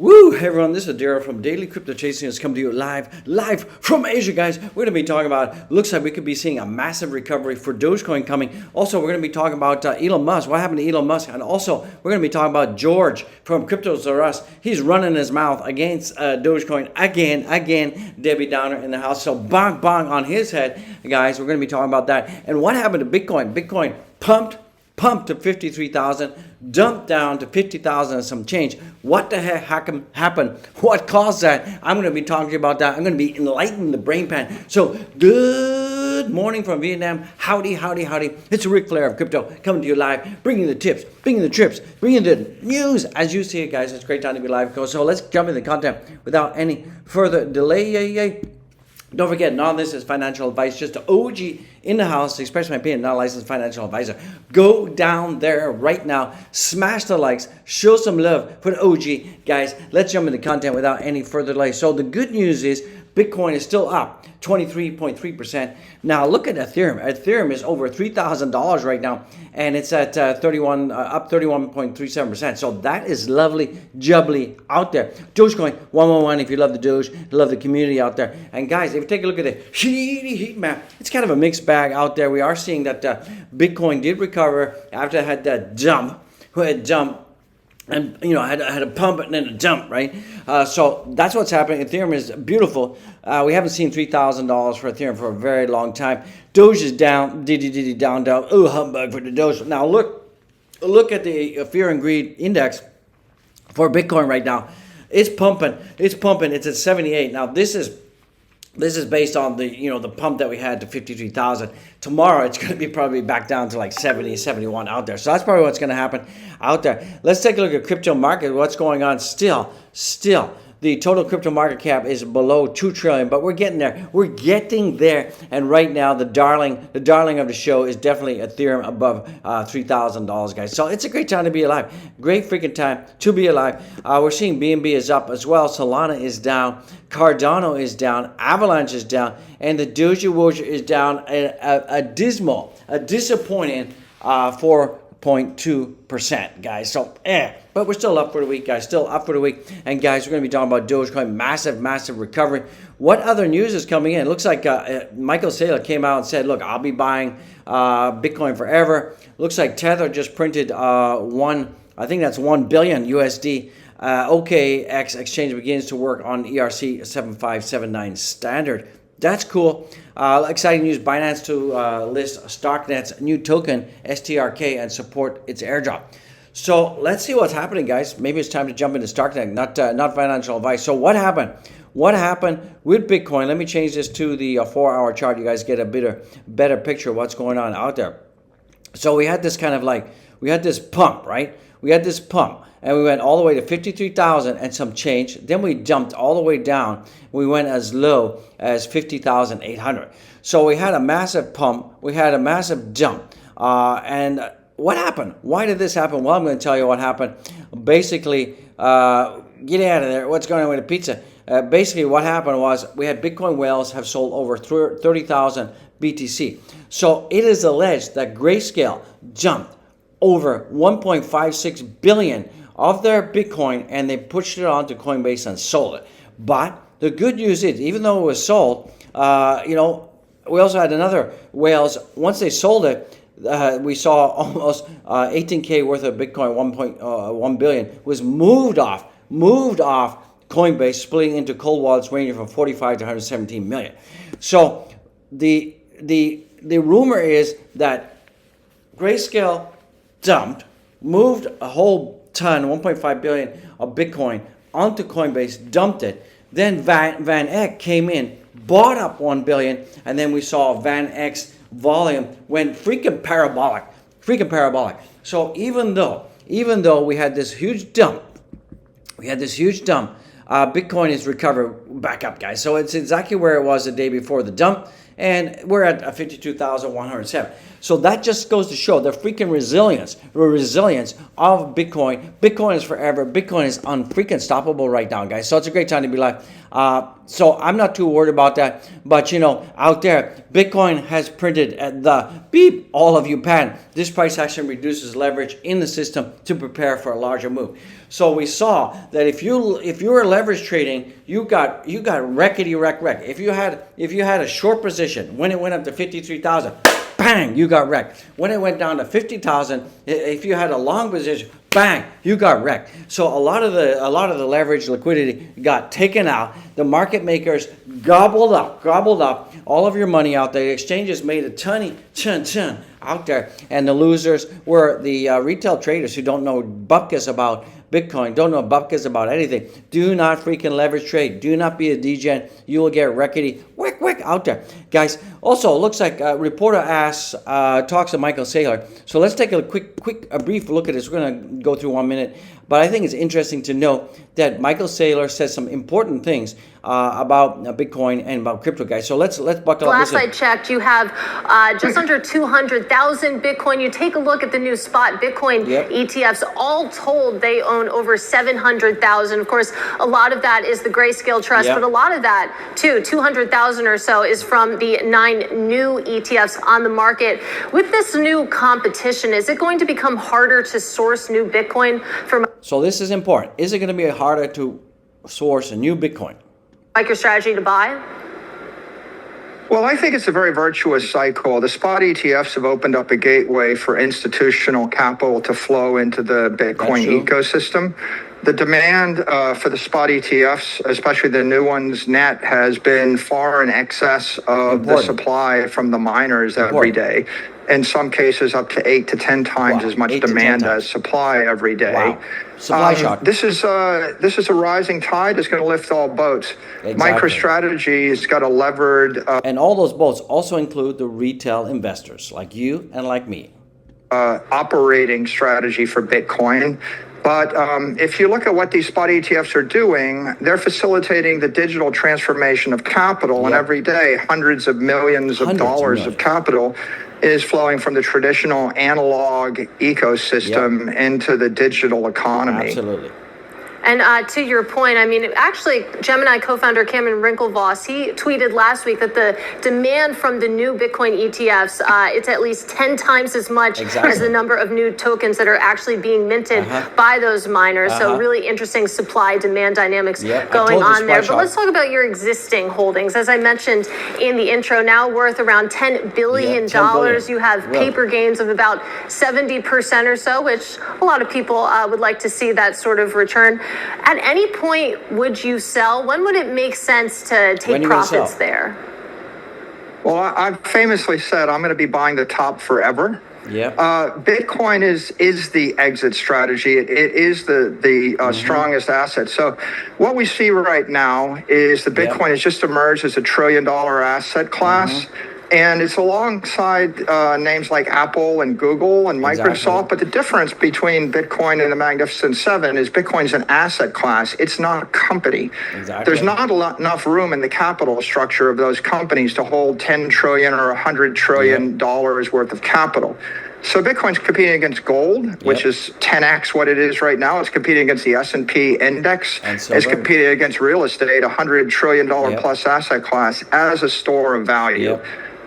Woo! Hey everyone, this is Daryl from Daily Crypto Chasing. It's come to you live from Asia, guys. We're going to be talking about, looks like we could be seeing a massive recovery for Dogecoin coming. Also, we're going to be talking about Elon Musk, what happened to Elon Musk. And also, we're going to be talking about George from Cryptos R Us. He's running his mouth against Dogecoin again. Debbie Downer in the house. So bong on his head, guys. We're going to be talking about that. And what happened to Bitcoin? Bitcoin pumped to 53,000, dumped down to 50,000 and some change. What the heck happened? What caused that? I'm going to be talking to you about that. I'm going to be enlightening the brain pan. So, good morning from Vietnam. Howdy. It's Ric Flair of Crypto coming to you live, bringing the tips, bringing the trips, bringing the news. As you see it, guys, it's a great time to be live. So let's jump into the content without any further delay. Don't forget, none of this is financial advice, just an OG in the house to express my opinion, not a licensed financial advisor. Go down there right now, smash the likes, show some love for the OG. Guys, let's jump into content without any further delay. So the good news is Bitcoin is still up 23.3%. Now look at Ethereum. Ethereum is over $3,000 right now, and it's at up 31.37%. So that is lovely, jubbly out there. Dogecoin 111. If you love the Doge, you love the community out there. And guys, if you take a look at the heat map, it's kind of a mixed bag out there. We are seeing that Bitcoin did recover after it had that jump. And, you know, I had a pump and then a jump, right? So that's what's happening. Ethereum is beautiful. We haven't seen $3,000 for Ethereum for a very long time. Doge is down, down. Oh, humbug for the Doge. Now look at the Fear and Greed Index for Bitcoin right now. It's pumping. It's at 78. Now this is based on the pump that we had to 53,000. Tomorrow it's going to be probably back down to like 70, 71 out there. So that's probably what's going to happen out there. Let's take a look at crypto market. What's going on? Still, the total crypto market cap is below 2 trillion, but we're getting there. We're getting there. And right now, the darling of the show is definitely Ethereum above $3,000, guys. So it's a great time to be alive. Great freaking time to be alive. We're seeing BNB is up as well. Solana is down. Cardano is down. Avalanche is down. And the Dogecoin is down a disappointing 4.2%, guys. So, but we're still up for the week, guys. Still up for the week. And, guys, we're going to be talking about Dogecoin. Massive recovery. What other news is coming in? It looks like Michael Saylor came out and said, look, I'll be buying Bitcoin forever. Looks like Tether just printed I think that's $1 billion USD. OKX exchange begins to work on ERC 7579 standard. That's cool. Exciting news. Binance to list StockNet's new token, STRK, and support its airdrop. So let's see what's happening, guys. Maybe it's time to jump into StockNet, not financial advice. So what happened? What happened with Bitcoin? Let me change this to the 4-hour chart. You guys get a better picture of what's going on out there. So we had this we had this pump, right? We had this pump. And we went all the way to 53,000 and some change. Then we jumped all the way down. We went as low as 50,800. So we had a massive pump. We had a massive jump. And what happened? Why did this happen? Well, I'm going to tell you what happened. Basically, get out of there. What's going on with the pizza? Basically, what happened was we had Bitcoin whales have sold over 30,000 BTC. So it is alleged that Grayscale jumped over 1.56 billion of their Bitcoin, and they pushed it onto Coinbase and sold it. But the good news is, even though it was sold, we also had another whales. Once they sold it, we saw almost 18K worth of Bitcoin, 1.1 billion, was moved off Coinbase, splitting into cold wallets ranging from 45 to 117 million. So the rumor is that Grayscale moved a whole ton, 1.5 billion of Bitcoin onto Coinbase, dumped it. Then Van Eck came in, bought up 1 billion, and then we saw Van Eck's volume went freaking parabolic. So even though we had this huge dump, Bitcoin is recovered back up, guys. So it's exactly where it was the day before the dump. and we're at 52,107. So that just goes to show the freaking resilience of Bitcoin. Bitcoin is forever. Bitcoin is unfreaking stoppable right now, guys. So it's a great time to be alive. So I'm not too worried about that. But, out there, Bitcoin has printed at the beep, all of you pattern. This price action reduces leverage in the system to prepare for a larger move. So we saw that if you were leverage trading, you got wreckety wreck. If you had a short position when it went up to 53,000, bang, you got wrecked. When it went down to 50,000, if you had a long position, bang, you got wrecked. So a lot of the leverage liquidity got taken out. The market makers gobbled up all of your money out there. The exchanges made a ton out there, and the losers were the retail traders who don't know bupkis about Bitcoin, don't know bupkis about anything. Do not freaking leverage trade. Do not be a degen. You will get wreckety wick out there, guys. Also, it looks like reporter talks to Michael Saylor. So let's take a brief look at this. We're going to go through 1 minute, but I think it's interesting to note that Michael Saylor says some important things about Bitcoin and about crypto, guys. So let's buckle up. Last I checked, you have just under 200,000 Bitcoin. You take a look at the new spot Bitcoin ETFs. All told, they own over 700,000. Of course, a lot of that is the Grayscale Trust, but a lot of that, too, 200,000 or so, is from the 9 new ETFs on the market. With this new competition, is it going to become harder to source new Bitcoin from? So this is important. Is it going to be harder to source a new Bitcoin? MicroStrategy to buy? Well, I think it's a very virtuous cycle. The spot ETFs have opened up a gateway for institutional capital to flow into the Bitcoin ecosystem. The demand for the spot ETFs, especially the new ones, net, has been far in excess of the supply from the miners every day. In some cases, up to 8 to 10 times as much demand as supply every day. Wow. Supply shock. This is a rising tide that's going to lift all boats. Exactly. MicroStrategy's got a levered and all those boats also include the retail investors like you and like me. Operating strategy for Bitcoin. But if you look at what these spot ETFs are doing, they're facilitating the digital transformation of capital. And every day, hundreds of millions of dollars of capital is flowing from the traditional analog ecosystem into the digital economy. Absolutely. And to your point, I mean, actually, Gemini co-founder Cameron Winklevoss, he tweeted last week that the demand from the new Bitcoin ETFs, it's at least 10 times as much as the number of new tokens that are actually being minted by those miners. So really interesting supply-demand dynamics going on there. But let's talk about your existing holdings. As I mentioned in the intro, now worth around $10 billion. You have paper gains of about 70% or so, which a lot of people would like to see that sort of return. At any point, would you sell? When would it make sense to take profits there? Well, I've famously said I'm going to be buying the top forever. Bitcoin is the exit strategy. It is the strongest asset. So what we see right now is the Bitcoin has just emerged as a $1 trillion asset class. And it's alongside names like Apple and Google and Microsoft. But the difference between Bitcoin and the Magnificent Seven is Bitcoin's an asset class. It's not a company. There's not enough room in the capital structure of those companies to hold 10 trillion or $100 trillion worth of capital. So Bitcoin's competing against gold, which is 10x what it is right now. It's competing against the S&P index. It's competing against real estate, $100 trillion plus asset class as a store of value.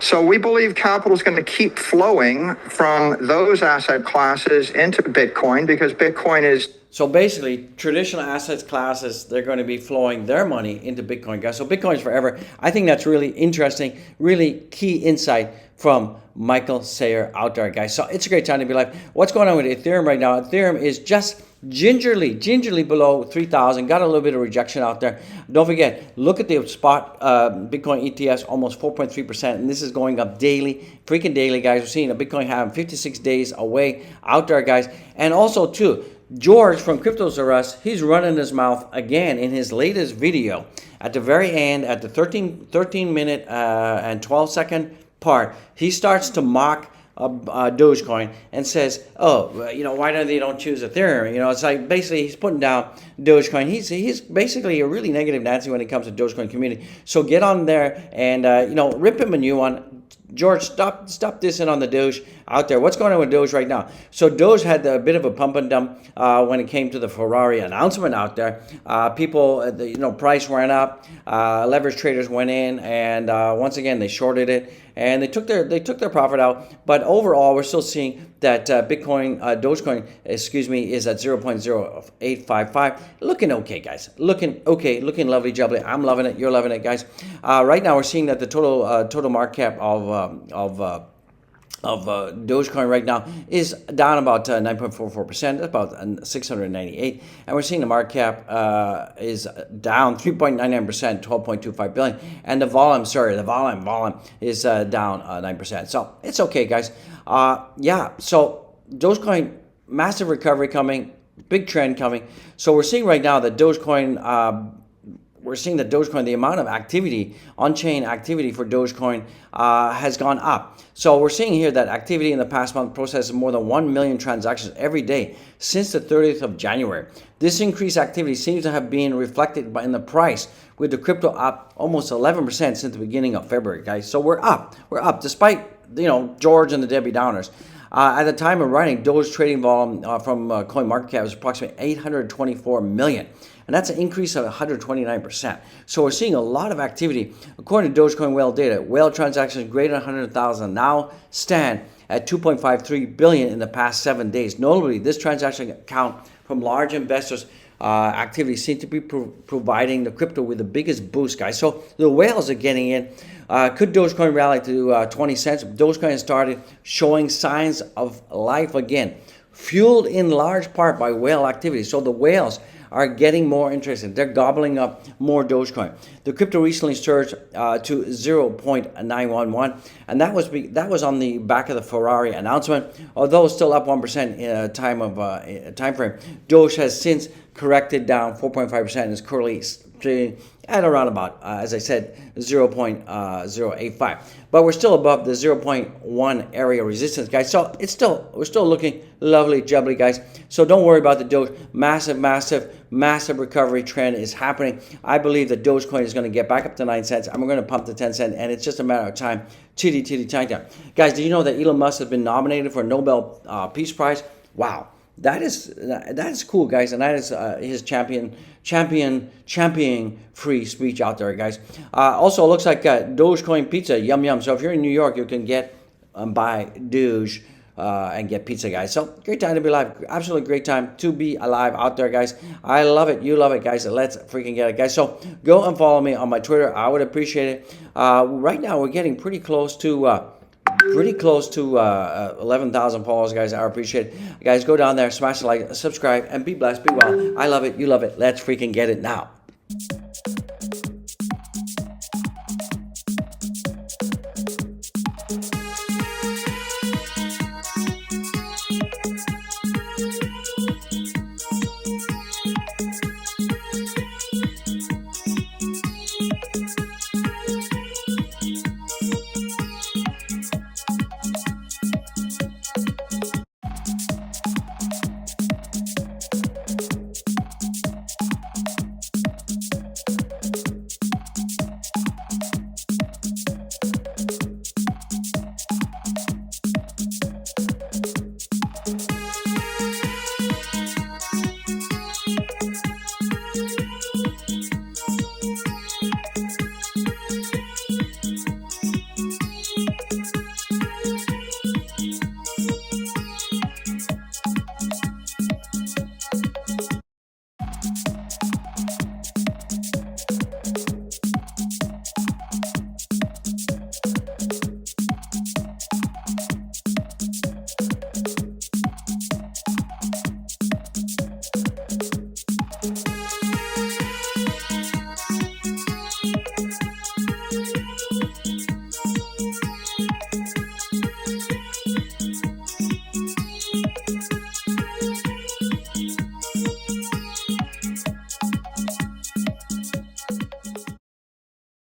So we believe capital is going to keep flowing from those asset classes into Bitcoin because Bitcoin is... So basically, traditional asset classes, they're going to be flowing their money into Bitcoin, guys. So Bitcoin's forever. I think that's really interesting, really key insight from Michael Saylor out there, guys. So it's a great time to be alive. What's going on with Ethereum right now? Ethereum is just gingerly below 3,000. Got a little bit of rejection out there. Don't forget, look at the spot Bitcoin ETFs, almost 4.3%, and this is going up daily, freaking daily, guys. We're seeing a Bitcoin having 56 days away out there, guys. And also, too, George from Cryptos R Us, he's running his mouth again in his latest video. At the very end, at the 13 minute and 12 second part, he starts to mock Dogecoin and says, oh, why don't choose Ethereum? It's like basically he's putting down Dogecoin. He's basically a really negative Nancy when it comes to Dogecoin community. So get on there and rip him a new one. George, stop dissing on the Doge out there. What's going on with Doge right now? So Doge had a bit of a pump and dump when it came to the Ferrari announcement out there. People, price went up. Leverage traders went in, and once again they shorted it, and they took their profit out. But overall, we're still seeing that Dogecoin, is at 0.0855. Looking okay, guys. Looking okay. Looking lovely, jubbly. I'm loving it. You're loving it, guys. Right now, we're seeing that the total market cap of Dogecoin right now is down about 9.44%, about 698, and we're seeing the market cap is down 3.99%, 12.25 billion, and the volume is down 9%. So it's okay, guys. So Dogecoin, massive recovery coming, big trend coming. So we're seeing right now that Dogecoin. We're seeing that Dogecoin, the amount of activity, on-chain activity for Dogecoin has gone up. So we're seeing here that activity in the past month processed more than 1 million transactions every day since the 30th of January. This increased activity seems to have been reflected in the price, with the crypto up almost 11% since the beginning of February, guys. So we're up despite, George and the Debbie Downers. At the time of writing, Doge trading volume from CoinMarketCap was approximately 824 million. And that's an increase of 129%. So we're seeing a lot of activity. According to Dogecoin whale data, whale transactions greater than 100,000 now stand at 2.53 billion in the past 7 days. Notably, this transaction count from large investors activity seem to be providing the crypto with the biggest boost, guys. So the whales are getting in. Could Dogecoin rally to 20 cents? Dogecoin has started showing signs of life again, fueled in large part by whale activity. So the whales are getting more interested. They're gobbling up more Dogecoin. The crypto recently surged to 0.911, and that was on the back of the Ferrari announcement. Although still up 1% in a time frame, Doge has since corrected down 4.5% and is currently trading at around about, as I said, 0.085. But we're still above the 0.1 area resistance, guys. So we're still looking lovely, jubbly, guys. So don't worry about the Doge. Massive recovery trend is happening. I believe that Dogecoin is going to get back up to 9 cents, and we're going to pump to 10 cents, and it's just a matter of time. Chitty time. Guys, do you know that Elon Musk has been nominated for a Nobel Peace Prize? Wow. That is cool, guys, and that is his championing free speech out there, guys. Also, it looks like Dogecoin pizza, yum. So if you're in New York, you can get buy Doge and get pizza, guys. So great time to be alive. Absolutely great time to be alive out there, guys. I love it. You love it, guys. Let's freaking get it, guys. So go and follow me on my Twitter. I would appreciate it. Right now, we're getting pretty close to 11,000 followers, guys. I appreciate it. Guys, go down there, smash the like, subscribe, and be blessed, be well. I love it. You love it. Let's freaking get it now.